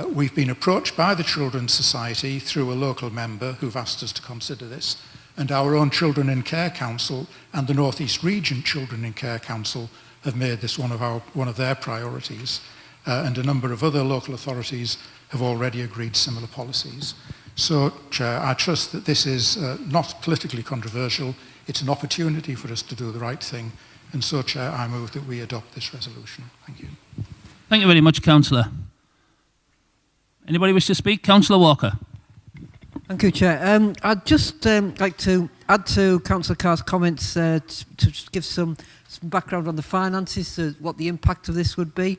We've been approached by the Children's Society through a local member who've asked us to consider this, and our own Children in Care Council and the North East Region Children in Care Council have made this one of their priorities, and a number of other local authorities have already agreed similar policies. So, Chair, I trust that this is not politically controversial. It's an opportunity for us to do the right thing. And so, Chair, I move that we adopt this resolution. Thank you. Thank you very much, Councillor. Anybody wish to speak? Councillor Walker. Thank you, Chair. I'd just like to add to Councillor Carr's comments to give some background on the finances, what the impact of this would be.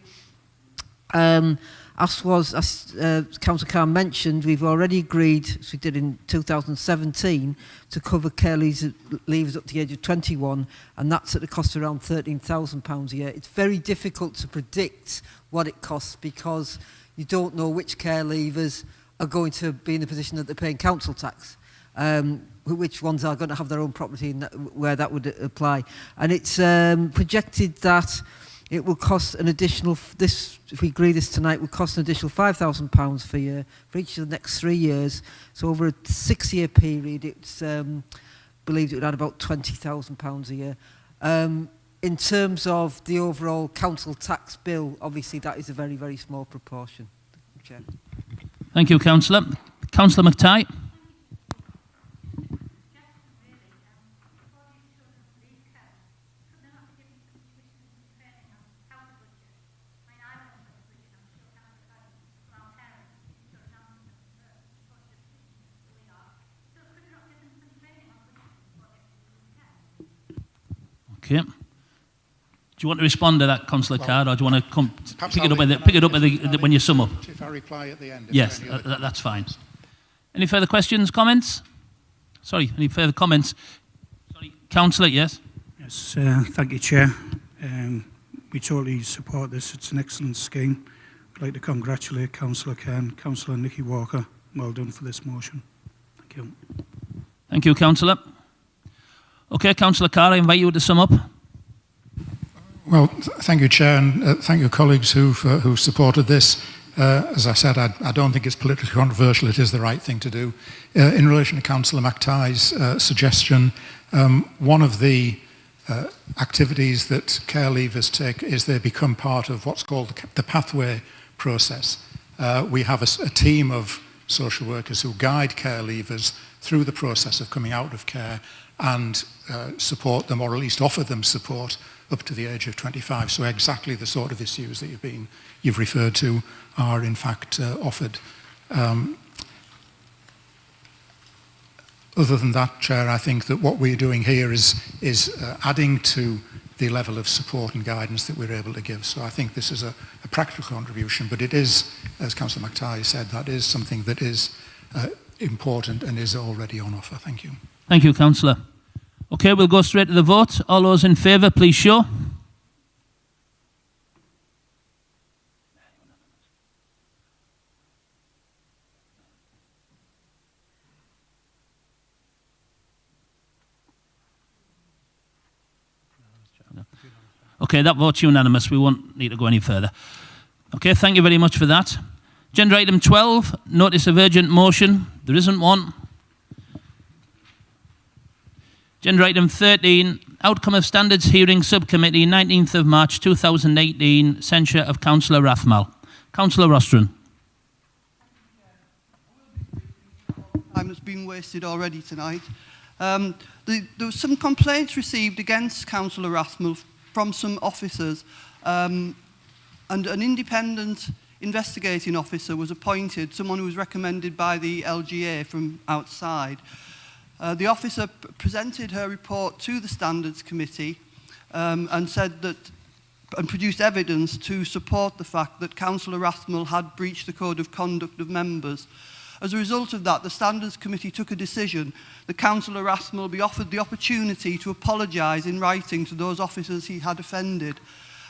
As Councillor Carr mentioned, we've already agreed, as we did in 2017, to cover care leavers up to the age of 21, and that's at a cost of around £13,000 a year. It's very difficult to predict what it costs because you don't know which care leavers are going to be in the position that they're paying council tax, which ones are going to have their own property and where that would apply. And it's projected that it will cost an additional, if we agree this tonight, will cost an additional £5,000 per year for each of the next 3 years. So over a 6-year period, it's believed it would add about £20,000 a year. In terms of the overall council tax bill, obviously that is a very, very small proportion. Chair. Thank you, Councillor. Councillor McTighe. Okay. Do you want to respond to that, Councillor Card, or do you want to pick it up when you sum up? If I reply at the end. Yes, that's fine. Any further questions, comments? Sorry, any further comments? Sorry, Councillor, yes? Yes, thank you, Chair. We totally support this. It's an excellent scheme. I'd like to congratulate Councillor Cairn, Councillor Nicky Walker. Well done for this motion. Thank you. Thank you, Councillor. Okay, Councillor Carr, I invite you to sum up. Well, thank you, Chair, and thank you, colleagues who've supported this. As I said, I don't think it's politically controversial. It is the right thing to do. In relation to Councillor McTighe's suggestion, one of the activities that care leavers take is they become part of what's called the pathway process. We have a team of social workers who guide care leavers through the process of coming out of care and support them, or at least offer them support up to the age of 25. So exactly the sort of issues that you've referred to are in fact offered. Other than that, Chair, I think that what we're doing here is adding to the level of support and guidance that we're able to give. So I think this is a practical contribution, but it is, as Councillor McTighe said, that is something that is important and is already on offer. Thank you. Thank you, Councillor. Okay, we'll go straight to the vote. All those in favour, please show. Okay, that vote's unanimous. We won't need to go any further. Okay, thank you very much for that. Agenda item 12, notice of urgent motion. There isn't one. Agenda item 13, outcome of standards hearing subcommittee, 19th of March 2018, censure of Councillor Rathmell. Councillor Rostron. Time that's been wasted already tonight. There was some complaints received against Councillor Rathmell from some officers, and an independent investigating officer was appointed, someone who was recommended by the LGA from outside. The officer presented her report to the Standards Committee and said that, and produced evidence to support the fact that Councillor Rathmell had breached the Code of Conduct of members. As a result of that, the Standards Committee took a decision that Councillor Rathmell be offered the opportunity to apologise in writing to those officers he had offended.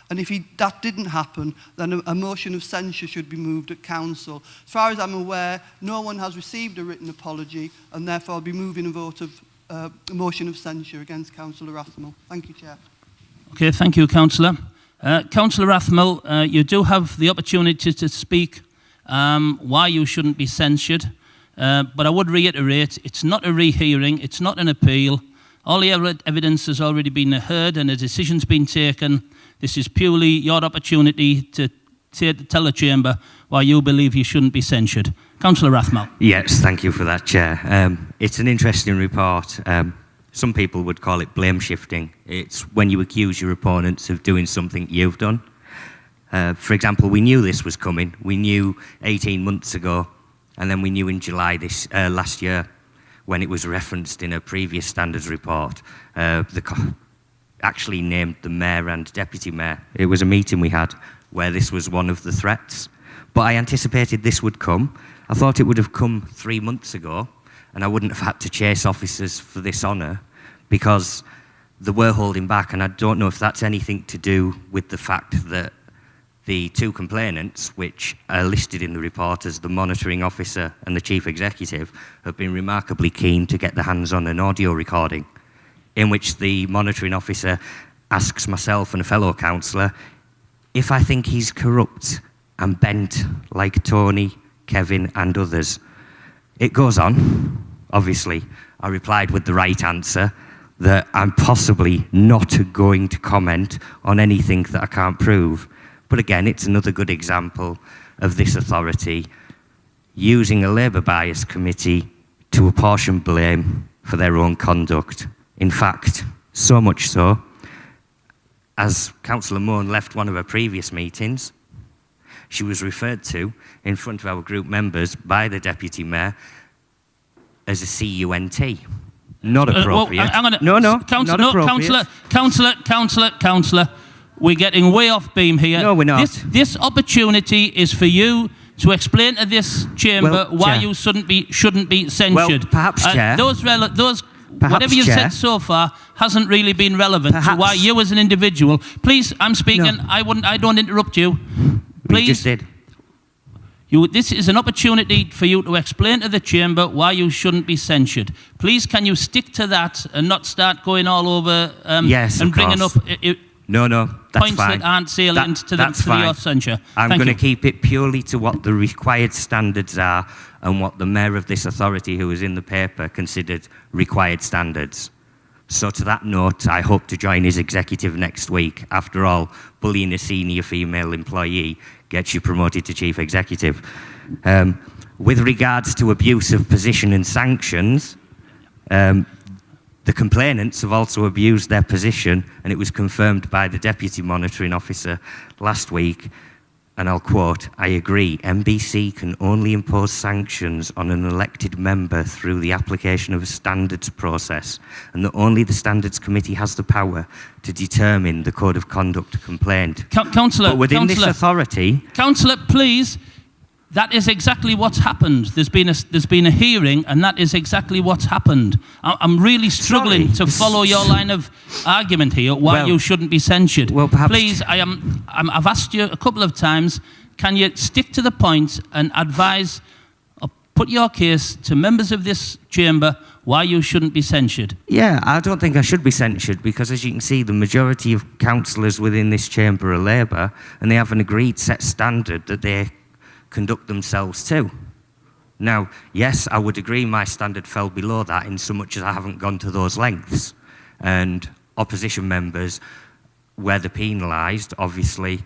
And if that didn't happen, then a motion of censure should be moved at Council. As far as I'm aware, no one has received a written apology, and therefore I'll be moving a vote of a motion of censure against Councillor Rathmell. Thank you, Chair. Okay, thank you, Councillor. Councillor Rathmell, you do have the opportunity to speak why you shouldn't be censured, but I would reiterate, it's not a rehearing, it's not an appeal. All the evidence has already been heard and a decision's been taken. This is purely your opportunity to tell the Chamber why you believe you shouldn't be censured. Councillor Rathmell. Yes, thank you for that, Chair. It's an interesting report. Some people would call it blame shifting. It's when you accuse your opponents of doing something you've done. For example, we knew this was coming. We knew 18 months ago, and then we knew in July last year when it was referenced in a previous standards report. Actually named the Mayor and Deputy Mayor. It was a meeting we had where this was one of the threats. But I anticipated this would come. I thought it would have come 3 months ago, and I wouldn't have had to chase officers for this honour because they were holding back, and I don't know if that's anything to do with the fact that the two complainants, which are listed in the report as the monitoring officer and the chief executive, have been remarkably keen to get their hands on an audio recording in which the monitoring officer asks myself and a fellow councillor if I think he's corrupt and bent like Tony, Kevin and others. It goes on. Obviously, I replied with the right answer that I'm possibly not going to comment on anything that I can't prove. But again, it's another good example of this authority using a Labour bias committee to apportion blame for their own conduct. In fact, so much so, as Councillor Moan left one of her previous meetings, she was referred to in front of our group members by the Deputy Mayor as a CUNT. Not appropriate. Councillor, we're getting way off beam here. No, we're not. This opportunity is for you to explain to this chamber why you shouldn't be censured. Well, perhaps, Chair. Whatever you've said so far hasn't really been relevant to why you as an individual. Please, I'm speaking. No. I don't interrupt you. Please. You just did. This is an opportunity for you to explain to the chamber why you shouldn't be censured. Please, can you stick to that and not start going all over and bringing up that's points fine. that aren't salient to your censure? I'm going to keep it purely to what the required standards are and what the mayor of this authority, who was in the paper, considered required standards. So to that note, I hope to join his executive next week. After all, bullying a senior female employee gets you promoted to chief executive. With regards to abuse of position and sanctions, the complainants have also abused their position, and it was confirmed by the Deputy Monitoring Officer last week, and I'll quote, "I agree, MBC can only impose sanctions on an elected member through the application of a standards process, and that only the Standards Committee has the power to determine the code of conduct complaint." Councillor, but within this authority... Councillor, please, that is exactly what's happened. There's been a hearing, and that is exactly what's happened. I'm really struggling to follow your line of argument here, why you shouldn't be censured. Well, perhaps... Please, I've asked you a couple of times, can you stick to the point and advise or put your case to members of this chamber why you shouldn't be censured? Yeah, I don't think I should be censured because, as you can see, the majority of councillors within this chamber are Labour, and they have an agreed set standard that they conduct themselves to. Now, yes, I would agree my standard fell below that in so much as I haven't gone to those lengths. And opposition members, where they're penalised, obviously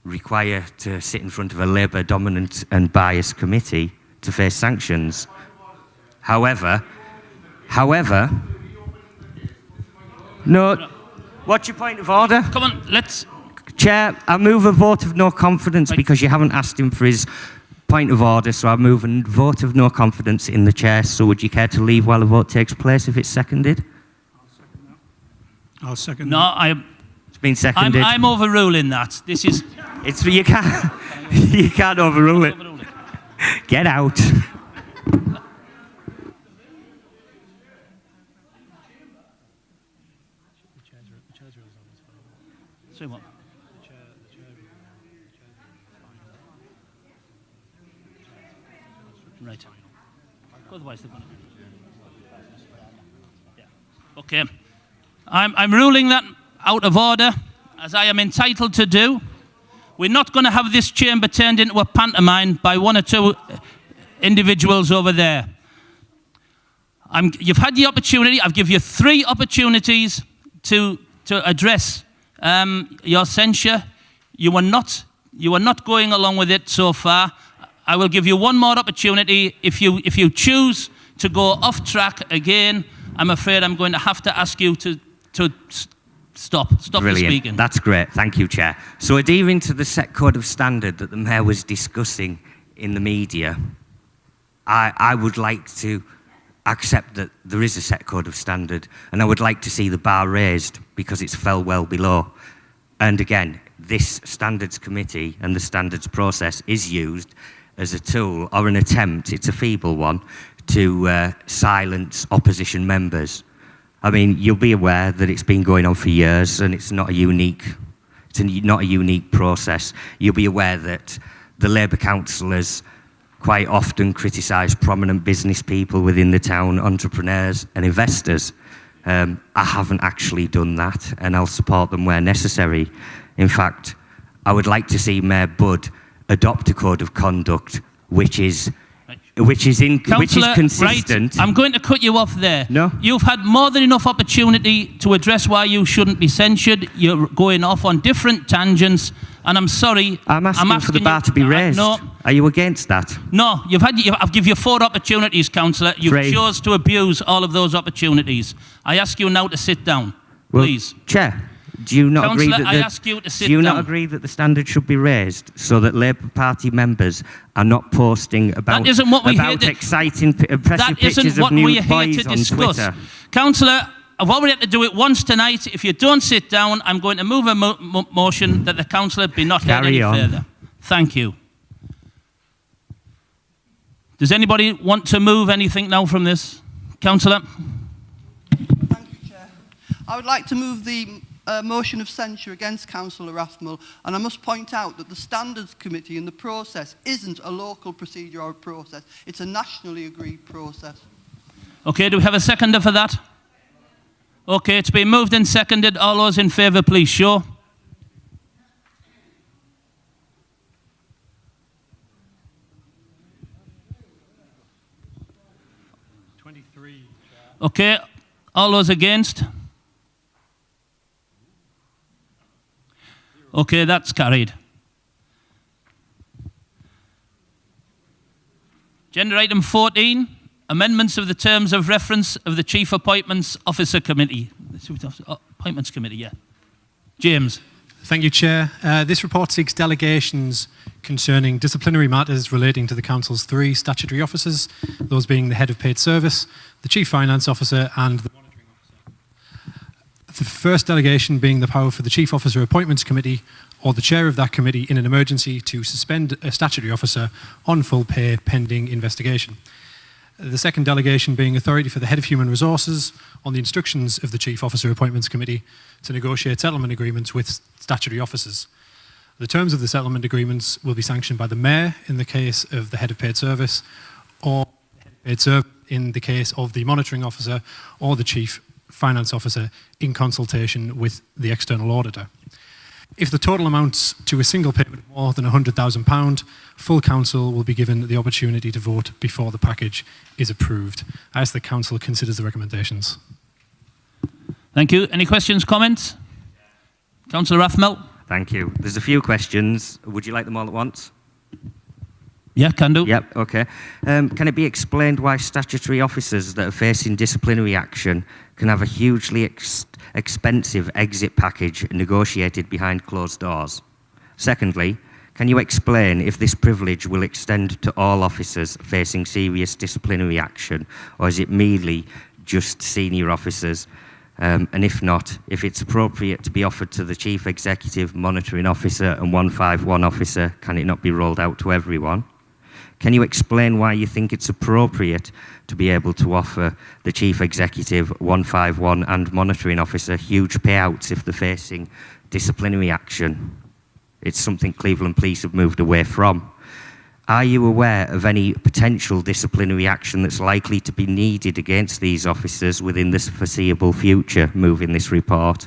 require to sit in front of a Labour dominant and biased committee to face sanctions. However, no, what's your point of order? Come on, let's... Chair, I move a vote of no confidence because you haven't asked him for his point of order, so I move a vote of no confidence in the chair. So would you care to leave while the vote takes place if it's seconded? I'll second that. No, it's been seconded. I'm overruling that. This is... you can't overrule it. Get out. Say what? Right. Otherwise, they're going to... Yeah. Okay. I'm ruling that out of order, as I am entitled to do. We're not going to have this chamber turned into a pantomime by one or two individuals over there. You've had the opportunity. I've given you 3 opportunities to address your censure. You are not going along with it so far. I will give you one more opportunity. If you choose to go off track again, I'm afraid I'm going to have to ask you to stop Brilliant. speaking. That's great. Thank you, Chair. So adhering to the set code of standard that the Mayor was discussing in the media, I would like to accept that there is a set code of standard, and I would like to see the bar raised because it's fell well below. And again, this Standards Committee and the standards process is used as a tool or an attempt, it's a feeble one, to silence opposition members. I mean, you'll be aware that it's been going on for years and it's not a unique process. You'll be aware that the Labour councillors quite often criticise prominent business people within the town, entrepreneurs and investors. I haven't actually done that, and I'll support them where necessary. In fact, I would like to see Mayor Budd adopt a code of conduct which is consistent. Right, I'm going to cut you off there. No. You've had more than enough opportunity to address why you shouldn't be censured. You're going off on different tangents, and I'm sorry. I'm asking for the bar to be raised. No. Are you against that? No, I've given you 4 opportunities, Councillor. You've 3. chose to abuse all of those opportunities. I ask you now to sit down, please. Chair, do you not agree Councillor, that I ask you to sit do you down. not agree that the standard should be raised so that Labour Party members are not posting about That isn't what we're here to, exciting, impressive that isn't pictures what of new we're here boys to on discuss. Twitter? Councillor, I've already had to do it once tonight. If you don't sit down, I'm going to move a motion that the councillor be not heard any further. Thank you. Does anybody want to move anything now from this? Councillor? Thank you, Chair. I would like to move the motion of censure against Councillor Rathmell, and I must point out that the Standards Committee and the process isn't a local procedure or process. It's a nationally agreed process. Okay, do we have a seconder for that? Okay, it's been moved and seconded. All those in favour, please show. Okay, all those against? Okay, that's carried. Agenda item 14, amendments of the terms of reference of the Chief Appointments Officer Committee. Appointments Committee, yeah. James. Thank you, Chair. This report seeks delegations concerning disciplinary matters relating to the Council's 3 statutory officers, those being the Head of Paid Service, the Chief Finance Officer and the Monitoring Officer. The first delegation being the power for the Chief Officer Appointments Committee or the Chair of that Committee in an emergency to suspend a statutory officer on full pay pending investigation. The second delegation being authority for the Head of Human Resources on the instructions of the Chief Officer Appointments Committee to negotiate settlement agreements with statutory officers. The terms of the settlement agreements will be sanctioned by the Mayor in the case of the Head of Paid Service or the Head of Paid Service in the case of the Monitoring Officer or the Chief Finance Officer in consultation with the External Auditor. If the total amounts to a single payment of more than £100,000, full Council will be given the opportunity to vote before the package is approved. I ask the Council considers the recommendations. Thank you. Any questions, comments? Councillor Rathmell. Thank you. There's a few questions. Would you like them all at once? Yeah, can do. Yep, okay. Can it be explained why statutory officers that are facing disciplinary action can have a hugely expensive exit package negotiated behind closed doors? Secondly, can you explain if this privilege will extend to all officers facing serious disciplinary action, or is it merely just senior officers? And if not, if it's appropriate to be offered to the Chief Executive, Monitoring Officer and 151 Officer, can it not be rolled out to everyone? Can you explain why you think it's appropriate to be able to offer the Chief Executive, 151 and Monitoring Officer huge payouts if they're facing disciplinary action? It's something Cleveland Police have moved away from. Are you aware of any potential disciplinary action that's likely to be needed against these officers within the foreseeable future, moving this report?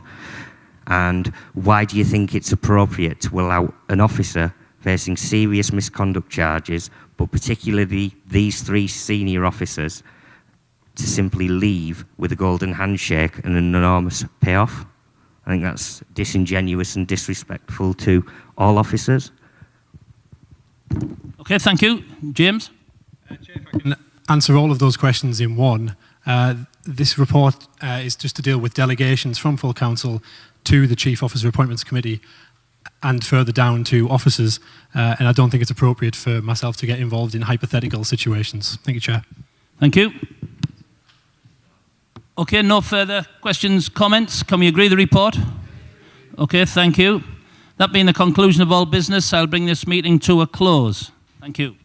And why do you think it's appropriate to allow an officer facing serious misconduct charges, but particularly these 3 senior officers, to simply leave with a golden handshake and an enormous payoff? I think that's disingenuous and disrespectful to all officers. Okay, thank you. James? Chair, if I can answer all of those questions in one. This report is just to deal with delegations from full Council to the Chief Officer Appointments Committee and further down to officers, and I don't think it's appropriate for myself to get involved in hypothetical situations. Thank you, Chair. Thank you. Okay, no further questions, comments. Can we agree the report? Okay, thank you. That being the conclusion of all business, I'll bring this meeting to a close. Thank you.